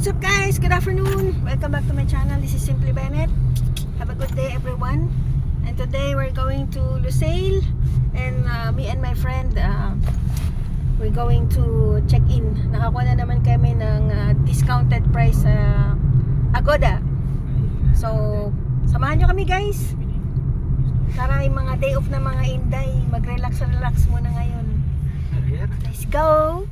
What's up guys? Good afternoon. Welcome back to my channel. This is Simply Bennett. Have a good day everyone. And today we're going to Lusail. And me and my friend, we're going to check in. Nakakuha na naman kami ng discounted price sa Agoda. So, samahan nyo kami guys. Para yung mga day off na mga Inday, mag-relax muna ngayon. Let's go!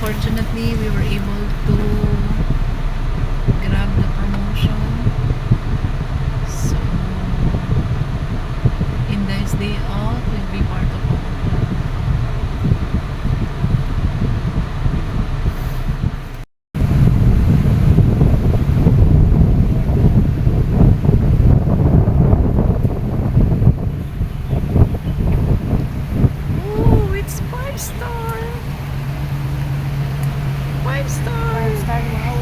Fortunately, we were able to grab the promotion. So, Indai's day off will be part of our plan. Oh, it's 5-star! 5-star, wow.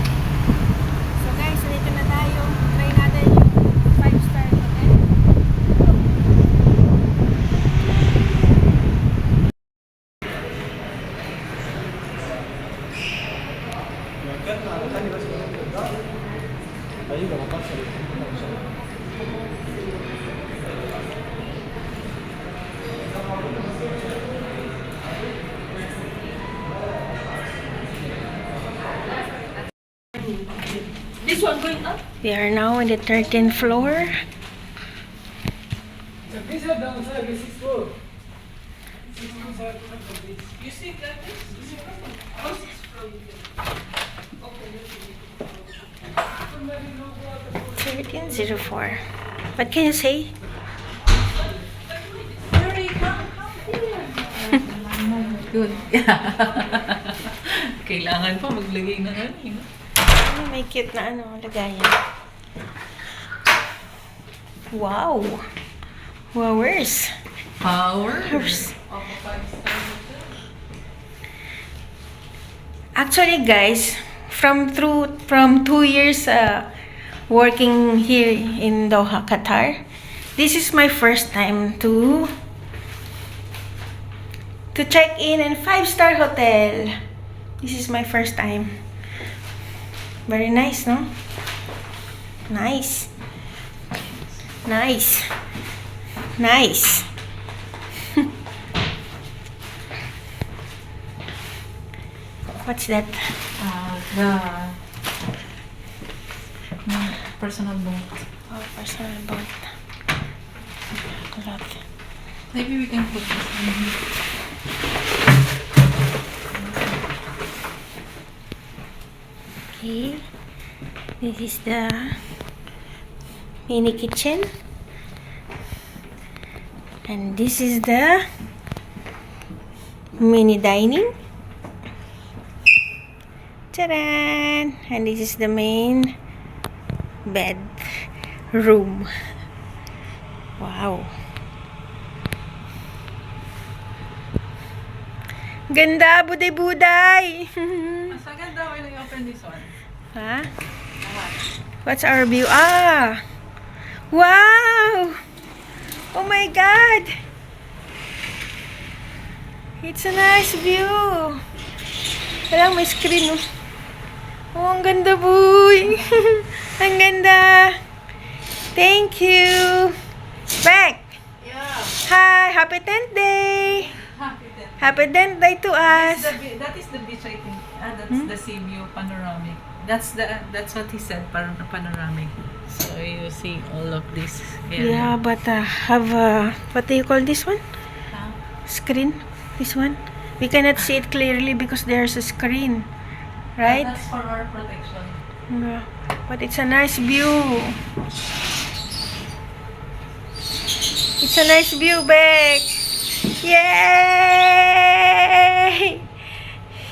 So guys, dito na tayo. Try natin yung 5-star hotel. This one going up? We are now on the 13th floor. You see that is? Oh, 6 from okay. 1304. What can you say? Hurry, come here. Good. Kailangan pa maglagay ng ano, eh. Oh, may cute na ano, lagayan. Wow! Wowers! Powers. Actually guys, from 2 years working here in Doha, Qatar, this is my first time to check in 5-star hotel. This is my first time. Very nice, no? Nice. Nice. Nice. What's that? The personal boat. Oh, personal boat. Lot. Maybe we can put this in here. Okay. This is the mini kitchen. And this is the mini dining. Ta-da! And this is the main bed room. Wow. Ganda, buday-buday. Mas maganda when I open this one. Ha? What's our view? Ah! Wow! Oh my God! It's a nice view. Walang may screen, oh. Oh, ang ganda, boy. Ang ganda. Thank you. Back. Yeah. Hi, happy 10th day. Happy then. Happy 10th day to us. That is the beach, I think. That's the sea view panoramic. That's what he said, panoramic. So you see all of this Yeah, area. but have what do you call this one? Huh? Screen. This one. We cannot see it clearly because there's a screen, right? That's for our protection. Yeah. But it's a nice view. It's a nice view, Beck. Yay!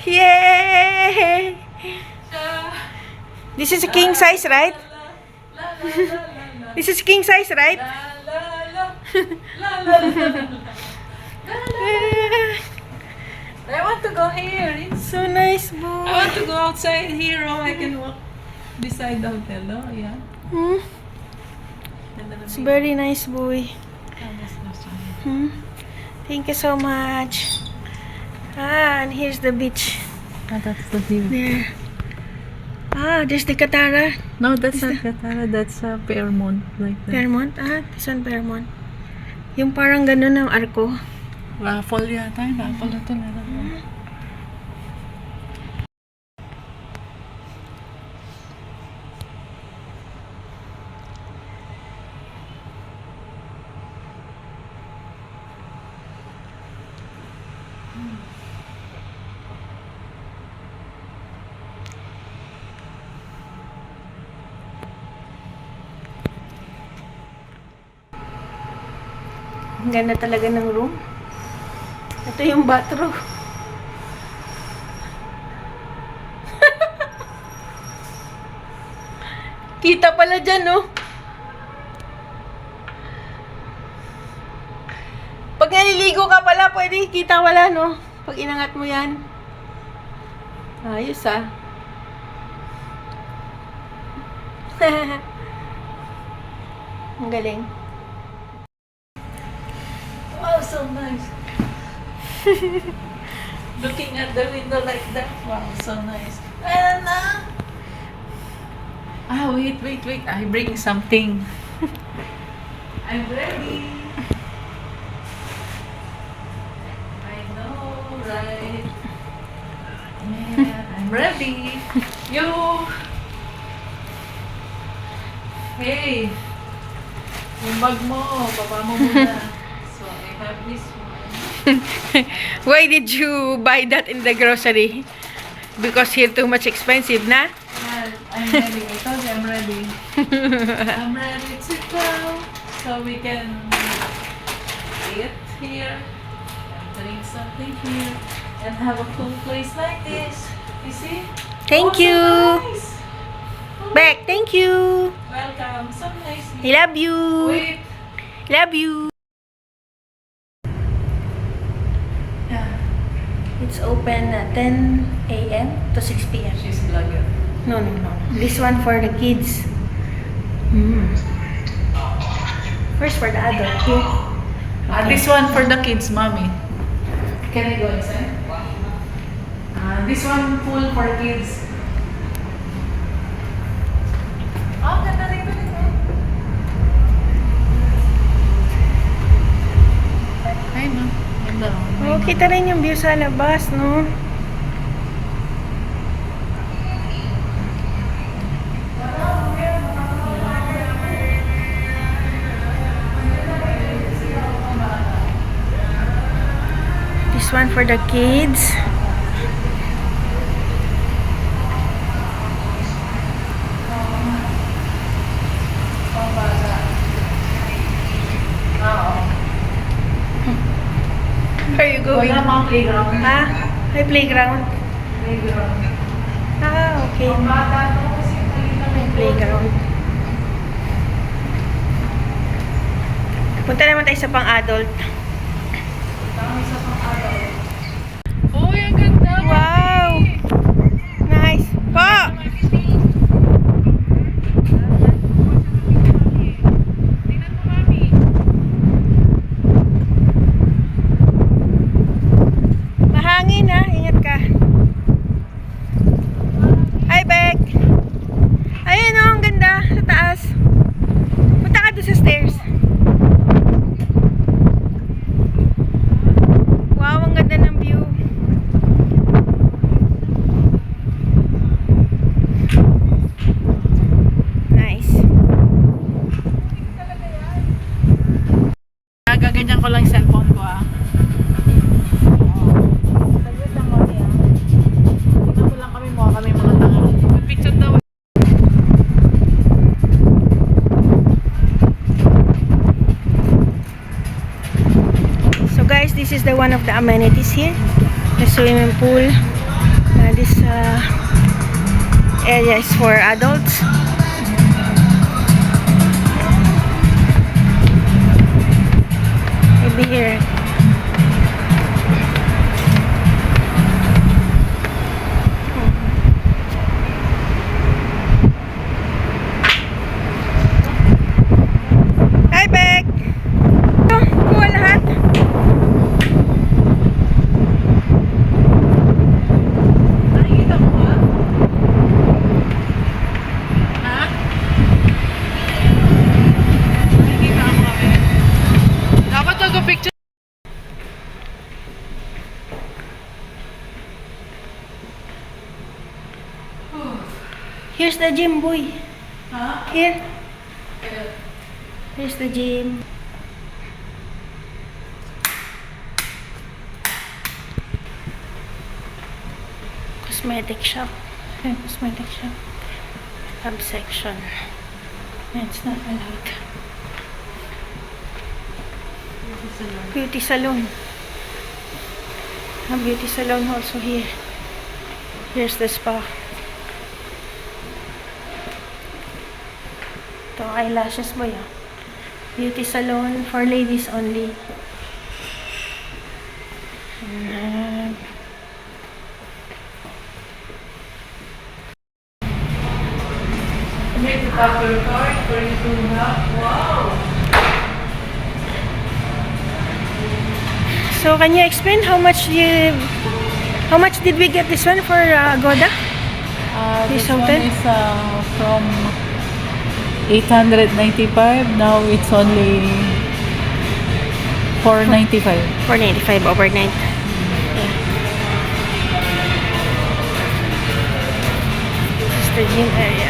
Yay! This is a king size, right? This is king size, right? I want to go here. It's, So nice, I boy. want to go outside here. Oh, I can walk beside the hotel. Oh, yeah. Hmm? And then It's very nice, boy. that's nice one. Hmm? Thank you so much. Ah, and here's the beach. That's the view. There. Ah, there's the Katara. No, that's not Katara. That's Fairmont. Like that. Fairmont. Ah, this one Fairmont. Yung parang ganun ng arko. Raffle yata. Raffle na ito. Ang ganda talaga ng room. Ito yung bathroom. Kita pala dyan, no? Pag naliligo ka pala, pwede kita wala, no? Pag inangat mo yan. Ayos, ah. Ang galing. Wow, so nice. Looking at the window like that. Wow, so nice. And wait. I bring something. I'm ready. I know, right? Yeah, I'm ready. You. Hey. Yung bag mo, baba mo muna. So, I have this one. Why did you buy that in the grocery? Because here too much expensive, na? And I'm ready. I told you I'm ready. I'm ready to go. So we can eat here and drink something here and have a cool place like this. You see? Thank Oh, you. So nice. Beck, thank you. Welcome. So nice. I love you. Wait. Love you. Yeah. It's open at 10 a.m. to 6 p.m. She's vlogger. No. This one for the kids. First for the adult. Here. This one for the kids, mommy. Can I go inside? This one full for kids. Oh, ganda rito. Ay, no. Ganda. Oh, kita rin yung view sa labas, no? This one for the kids. Where are you going? Wala mga playground. Ah, may playground. Playground. Ah, okay. Ang bata to kasi May playground. Punta naman tayo sa pang-adult. Uy, hangin ha. Ingat ka. Hi, Beck. Ayun o, ang ganda. Sa taas. Punta ka doon sa stairs. Wow, ang ganda ng view. Nice. Gaganyan ko lang yung cellphone ko ah. Saglit lang kami ah. Tignan ko lang kami, mukha kami mga tanga. Picture daw. So guys, this is the one of the amenities here. The swimming pool. This area is for adults. Maybe here. Hi, Beck! Kuha lahat. Nakikita mo ba? Ha? Nakikita mo kami. Dapat mag-picture. Here's the gym, boy. Ha? Here. Here's the gym. Cosmetic shop. Okay, cosmetic shop. Subsection. It's not allowed. Beauty salon. A beauty salon also here. Here's the spa. Ito, eyelashes mo yan. Beauty salon for ladies only. And Make the proper card for you to have. Wow! so, can you explain how much did we get this one for Agoda? This This one hotel? is from 895. Now it's only 495. 495 overnight. This is the gym area.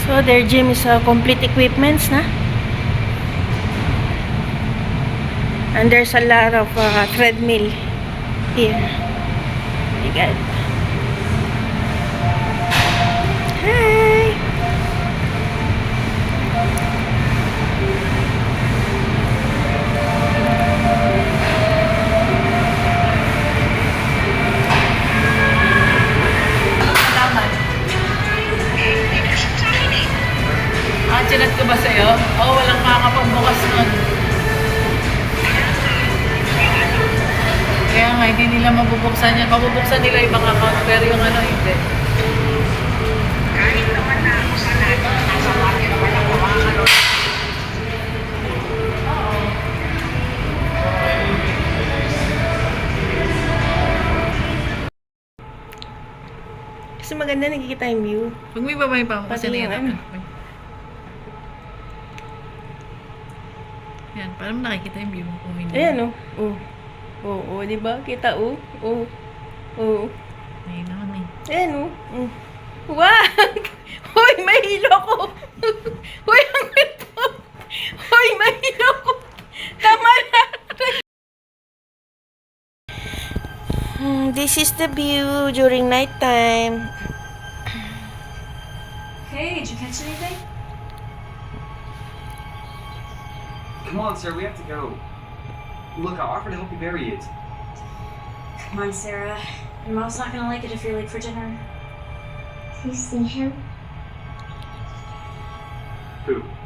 So their gym is complete equipments, na? And there's a lot of treadmill here. You got it. Hi. Chinat ko ba sa'yo? Oo, walang makakapagbukas nun. Kaya nga, hindi nila mabubuksan yan. Mabubuksan nila ibang account, pero yung ano, hindi. Kahit naman na ako sa natin, nasa market naman ako mga ano. Kasi maganda nakikita yung view. Pag may babae pa ako, kasi Pati yung nahirap. Yan, parang nakikita yung view mo kung hindi. Ayan, oh. Oh. Oh, oh, di ba? Kita, oh. Oh. Oh. Ayun naman eh. Ayan, oh. Mm. Wow! Hoy, mahilo ko! Hoy, ang ito! Hoy, mahilo ko! Tama na! This is the view during night time. Hey, did you catch anything? Come on, sir, we have to go. Look, I offered to help you bury it. Come on, Sarah. Your mom's not gonna like it if you're late for dinner. Do you see him? Who?